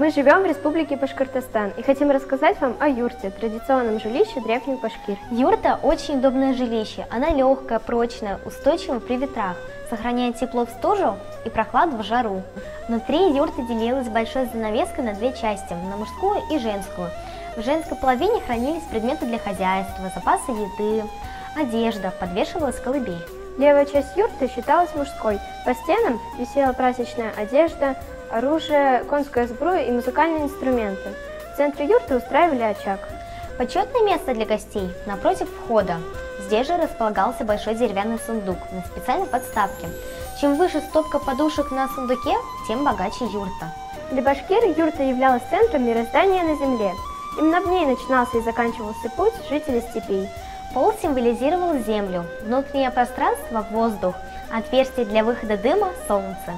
Мы живем в Республике Башкортостан и хотим рассказать вам о юрте, традиционном жилище древних башкир. Юрта – очень удобное жилище. Она легкая, прочная, устойчива при ветрах, сохраняет тепло в стужу и прохладу в жару. Внутри юрта делилась большой занавеской на две части – на мужскую и женскую. В женской половине хранились предметы для хозяйства, запасы еды, одежда, подвешивалась колыбель. Левая часть юрты считалась мужской. По стенам висела праздничная одежда, оружие, конская сбруя и музыкальные инструменты. В центре юрты устраивали очаг. Почетное место для гостей напротив входа. Здесь же располагался большой деревянный сундук на специальной подставке. Чем выше стопка подушек на сундуке, тем богаче юрта. Для башкир юрта являлась центром мироздания на земле. Именно в ней начинался и заканчивался путь жителей степей. Пол символизировал землю, внутреннее пространство – воздух, отверстие для выхода дыма – солнце.